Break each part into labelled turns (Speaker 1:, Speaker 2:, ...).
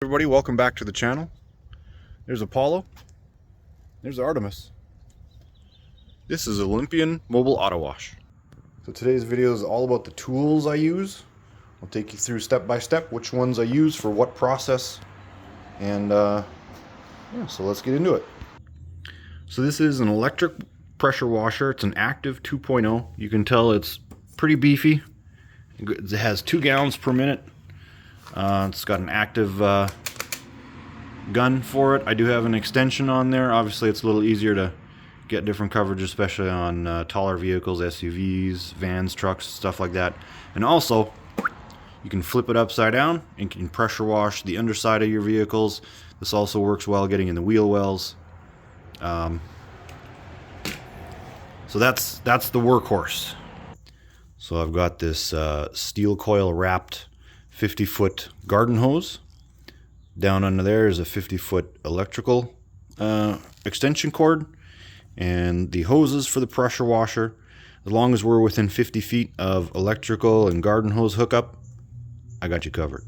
Speaker 1: Everybody, welcome back to the channel. There's Apollo. There's Artemis. This is Olympian Mobile Auto Wash. So today's video is all about the tools I use. I'll take you through step by step which ones I use for what process. And yeah, so let's get into it. So this is an electric pressure washer. It's an Active 2.0. You can tell it's pretty beefy. It has 2 gallons per minute. It's got an active gun for it. I do have an extension on there. Obviously it's a little easier to get different coverage, especially on taller vehicles, SUVs, vans, trucks, stuff like that. And also you can flip it upside down and can pressure wash the underside of your vehicles. This also works well getting in the wheel wells. So that's the workhorse. So I've got this steel coil wrapped 50-foot garden hose. Down under there is a 50-foot electrical extension cord, and the hoses for the pressure washer. As long as we're within 50 feet of electrical and garden hose hookup, I got you covered.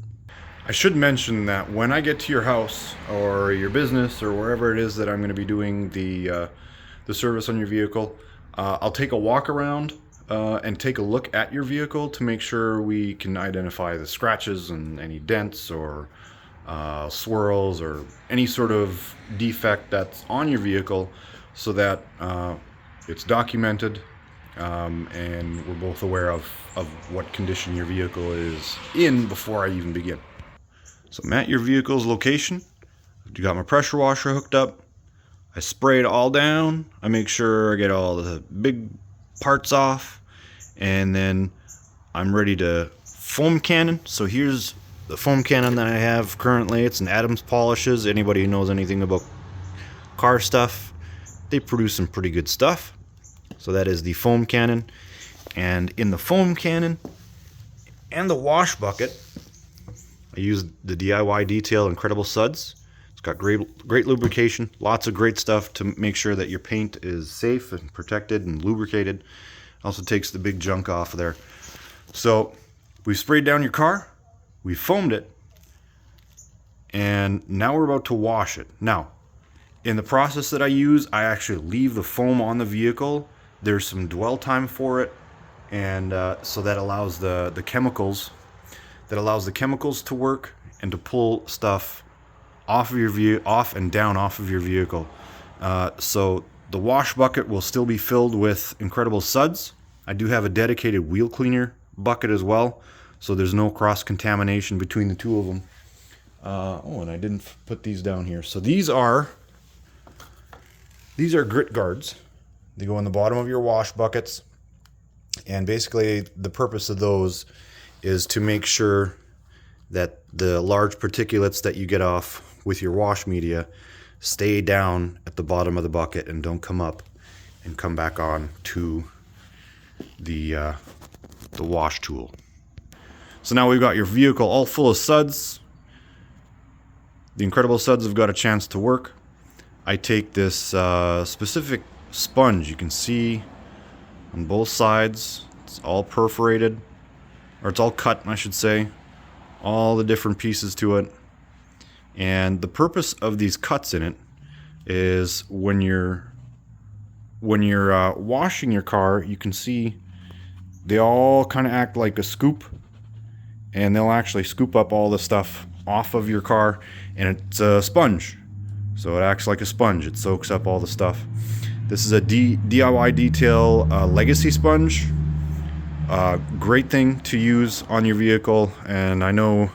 Speaker 1: I should mention that when I get to your house or your business or wherever it is that I'm going to be doing the service on your vehicle, I'll take a walk around and take a look at your vehicle to make sure we can identify the scratches and any dents or swirls or any sort of defect that's on your vehicle, so that it's documented and we're both aware of what condition your vehicle is in before I even begin. So I'm at your vehicle's location. You got my pressure washer hooked up. I spray it all down. I make sure I get all the big parts off, and then I'm ready to foam cannon. So here's the foam cannon that I have currently. It's an Adams Polishes. Anybody who knows anything about car stuff, they produce some pretty good stuff. So that is the foam cannon. And in the foam cannon and the wash bucket, I use the DIY Detail Incredible Suds. It's got great lubrication, lots of great stuff to make sure that your paint is safe and protected and lubricated. Also takes the big junk off of there. So we've sprayed down your car, we foamed it, and now we're about to wash it. Now, in the process that I use, I actually leave the foam on the vehicle. There's some dwell time for it, and so that allows the chemicals to work and to pull stuff off of your off of your vehicle. So the wash bucket will still be filled with Incredible Suds. I do have a dedicated wheel cleaner bucket as well, so there's no cross-contamination between the two of them. Oh, and I didn't put these down here. So these are grit guards. They go in the bottom of your wash buckets, and basically the purpose of those is to make sure that the large particulates that you get off with your wash media stay down at the bottom of the bucket and don't come up and come back on to the wash tool. So now we've got your vehicle all full of suds. The Incredible Suds have got a chance to work. I take this specific sponge. You can see on both sides it's all perforated, or it's all cut, I should say, all the different pieces to it. And the purpose of these cuts in it is when you're washing your car, you can see they all kind of act like a scoop, and they'll actually scoop up all the stuff off of your car, and it's a sponge, so it acts like a sponge. It soaks up all the stuff. This is a DIY Detail Legacy sponge. Great thing to use on your vehicle, and I know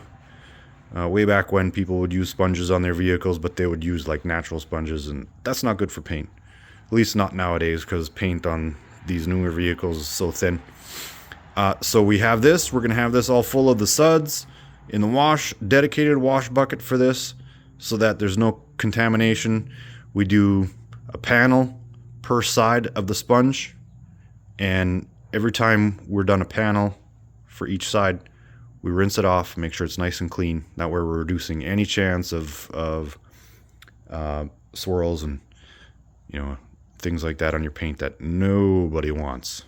Speaker 1: way back when people would use sponges on their vehicles, but they would use like natural sponges, and that's not good for paint. At least not nowadays, because paint on these newer vehicles is so thin. So we have this. We're going to have this all full of the suds in the dedicated wash bucket for this, so that there's no contamination. We do a panel per side of the sponge, and every time we're done a panel for each side, we rinse it off, make sure it's nice and clean. That way we're reducing any chance of swirls and things like that on your paint that nobody wants.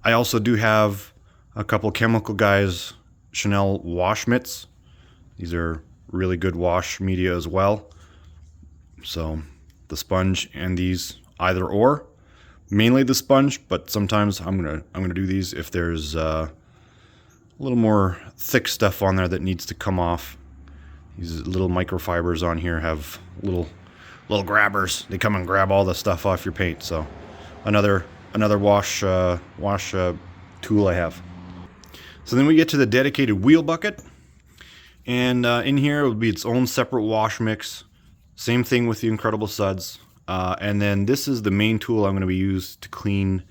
Speaker 1: I also do have a couple Chemical Guys Chanel wash mitts. These are really good wash media as well. So the sponge and these, either or, mainly the sponge, but sometimes I'm gonna do these if there's a little more thick stuff on there that needs to come off. These little microfibers on here have little grabbers. They come and grab all the stuff off your paint. So another wash tool I have. So then we get to the dedicated wheel bucket, and in here it will be its own separate wash mix. Same thing with the Incredible Suds. And then this is the main tool I'm going to be used to clean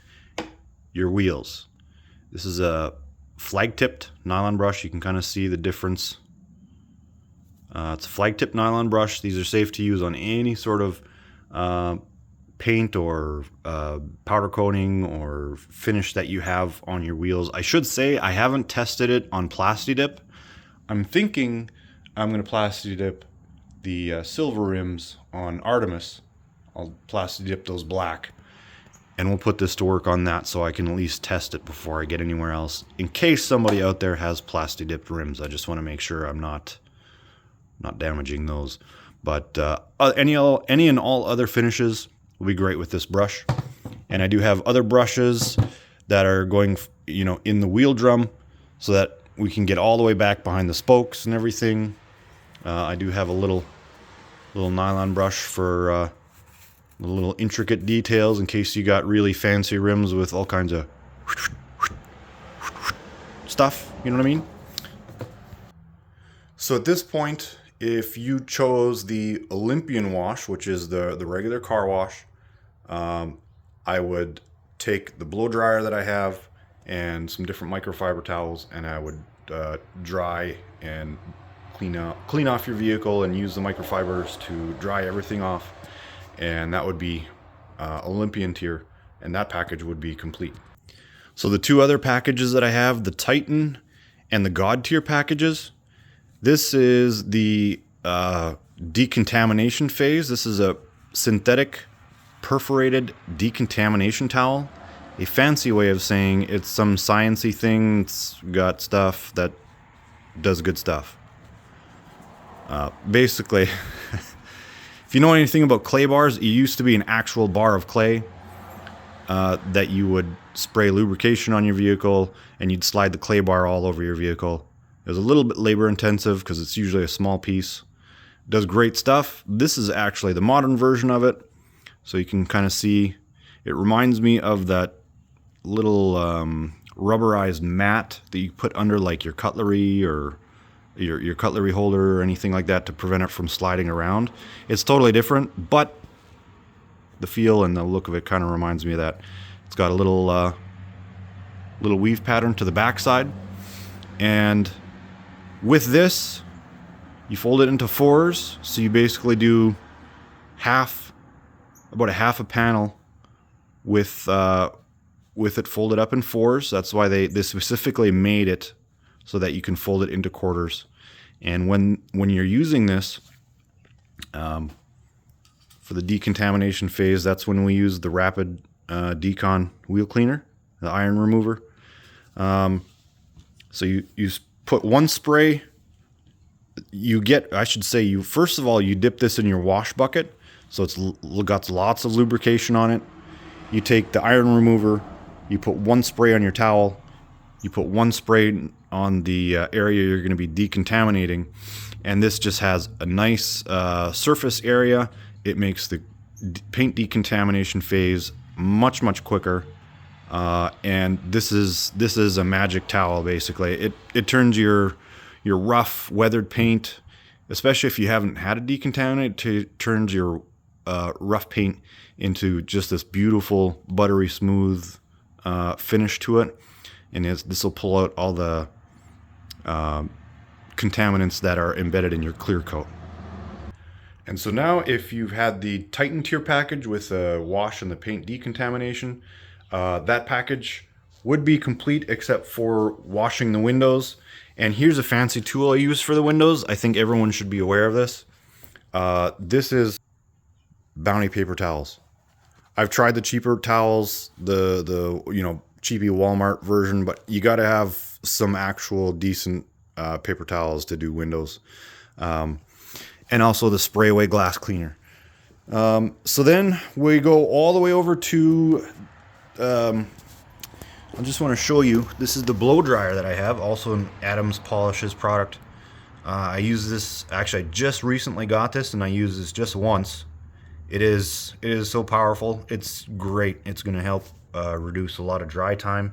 Speaker 1: your wheels. This is a flag-tipped nylon brush. You can kind of see the difference. It's a flag-tipped nylon brush. These are safe to use on any sort of paint or powder coating or finish that you have on your wheels. I should say I haven't tested it on Plasti-Dip. I'm thinking I'm going to Plasti-Dip the silver rims on Artemis. I'll Plasti-Dip those black, and we'll put this to work on that so I can at least test it before I get anywhere else, in case somebody out there has Plasti-Dipped rims. I just want to make sure I'm not damaging those. But any and all other finishes will be great with this brush. And I do have other brushes that are going, in the wheel drum, so that we can get all the way back behind the spokes and everything. I do have a little nylon brush for the little intricate details, in case you got really fancy rims with all kinds of stuff, you know what I mean? So at this point, if you chose the Olympian wash, which is the regular car wash, I would take the blow dryer that I have and some different microfiber towels, and I would dry and clean off your vehicle and use the microfibers to dry everything off. And that would be Olympian tier, and that package would be complete. So the two other packages that I have, the Titan and the God tier packages, this is the decontamination phase. This is a synthetic perforated decontamination towel. A fancy way of saying it's some sciencey thing. It's got stuff that does good stuff. Basically, if you know anything about clay bars, it used to be an actual bar of clay that you would spray lubrication on your vehicle, and you'd slide the clay bar all over your vehicle. It was a little bit labor intensive because it's usually a small piece. It does great stuff. This is actually the modern version of it. So you can kind of see, it reminds me of that little rubberized mat that you put under like your cutlery or your cutlery holder or anything like that to prevent it from sliding around. It's totally different, but the feel and the look of it kind of reminds me of that. It's got a little weave pattern to the backside, and with this, you fold it into fours. So you basically do about a half a panel with it folded up in fours. That's why they specifically made it so that you can fold it into quarters. And when you're using this for the decontamination phase, that's when we use the Rapid Decon wheel cleaner, the iron remover. So you put one spray. First of all, you dip this in your wash bucket, so it's got lots of lubrication on it. You take the iron remover, you put one spray on your towel, you put one spray on the area you're going to be decontaminating, and this just has a nice surface area. It makes the paint decontamination phase much quicker, and this is a magic towel. Basically, it turns your rough weathered paint, especially if you haven't had it decontaminated, turns your rough paint into just this beautiful buttery smooth finish to it. And this will pull out all the contaminants that are embedded in your clear coat. And so now, if you've had the Titan tier package with the wash and the paint decontamination, that package would be complete except for washing the windows. And here's a fancy tool I use for the windows. I think everyone should be aware of this. This is Bounty paper towels. I've tried the cheaper towels, the cheapy Walmart version, but you got to have some actual decent paper towels to do windows. and also the spray away glass cleaner. So then we go all the way over to, I just want to show you, this is the blow dryer that I have, also an Adams Polishes product. I use this, actually I just recently got this and I use this just once. It is so powerful. It's great. It's going to help reduce a lot of dry time.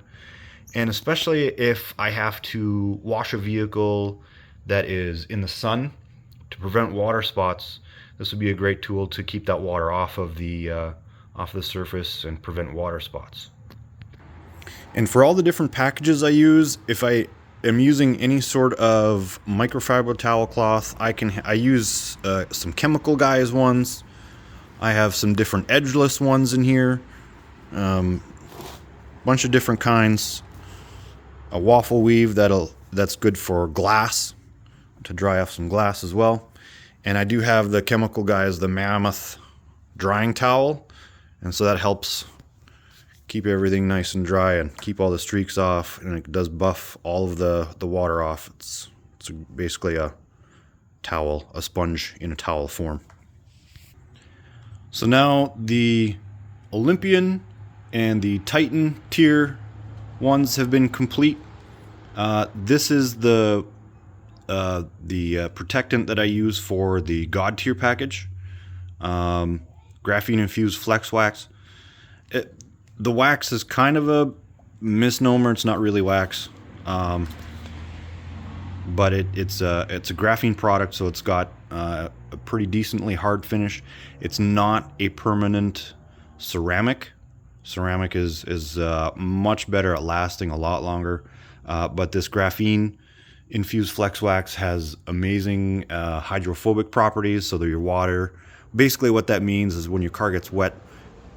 Speaker 1: And especially if I have to wash a vehicle that is in the sun to prevent water spots, this would be a great tool to keep that water off of the surface and prevent water spots. And for all the different packages I use, if I am using any sort of microfiber towel cloth, I use some Chemical Guys ones. I have some different edgeless ones in here, bunch of different kinds. A waffle weave that's good for glass, to dry off some glass as well. And I do have the Chemical Guys, the Mammoth drying towel, and so that helps keep everything nice and dry and keep all the streaks off, and it does buff all of the water off. It's basically a towel, a sponge in a towel form. So now the Olympian and the Titan tier ones have been complete. This is the protectant that I use for the God tier package. Graphene infused flex wax. The wax is kind of a misnomer. It's not really wax, but it's a graphene product, so it's got a pretty decently hard finish. It's not a permanent ceramic. Ceramic is much better at lasting a lot longer, but this graphene infused flex wax has amazing hydrophobic properties, so that your water, basically what that means is when your car gets wet,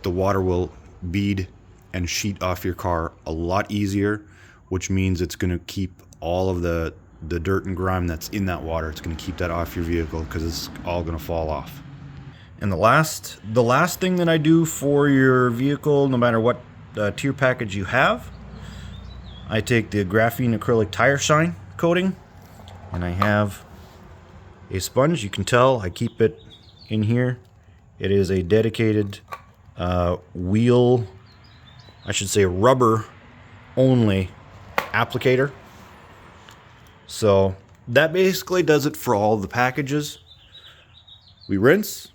Speaker 1: the water will bead and sheet off your car a lot easier, which means it's going to keep all of the dirt and grime that's in that water. It's going to keep that off your vehicle because it's all going to fall off. And the last thing that I do for your vehicle, no matter what tier package you have, I take the graphene acrylic tire shine coating, and I have a sponge. You can tell I keep it in here. It is a dedicated wheel, I should say rubber only applicator. So that basically does it for all the packages. We rinse,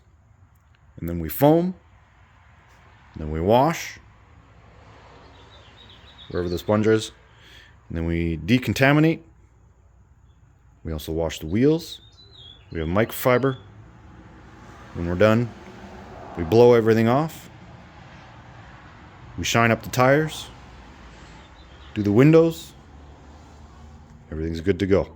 Speaker 1: and then we foam, and then we wash wherever the sponge is, and then we decontaminate. We also wash the wheels. We have microfiber. When we're done, we blow everything off. We shine up the tires, do the windows. Everything's good to go.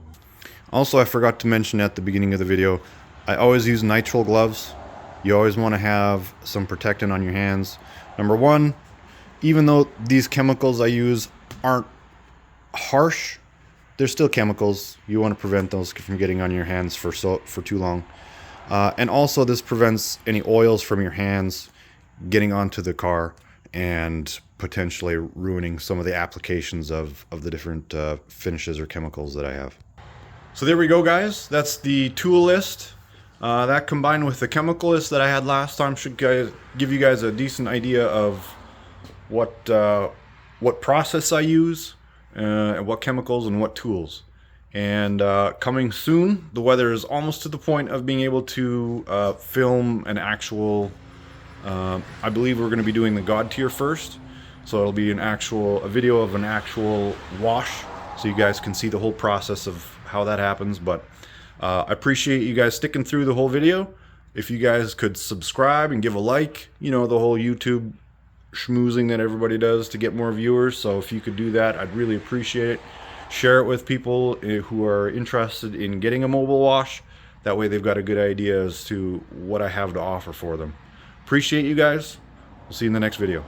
Speaker 1: Also, I forgot to mention at the beginning of the video, I always use nitrile gloves. You always want to have some protectant on your hands. Number one, even though these chemicals I use aren't harsh, they're still chemicals. You want to prevent those from getting on your hands for too long. And also this prevents any oils from your hands getting onto the car and potentially ruining some of the applications of the different finishes or chemicals that I have. So there we go, guys. That's the tool list. That combined with the chemical list that I had last time should give you guys a decent idea of what process I use, and what chemicals and what tools. And coming soon, the weather is almost to the point of being able to film an actual, I believe we're going to be doing the God tier first, so it'll be a video of an actual wash, so you guys can see the whole process of how that happens. But I appreciate you guys sticking through the whole video. If you guys could subscribe and give a like, you know, the whole YouTube schmoozing that everybody does to get more viewers. So if you could do that, I'd really appreciate it. Share it with people who are interested in getting a mobile wash. That way they've got a good idea as to what I have to offer for them. Appreciate you guys. We'll see you in the next video.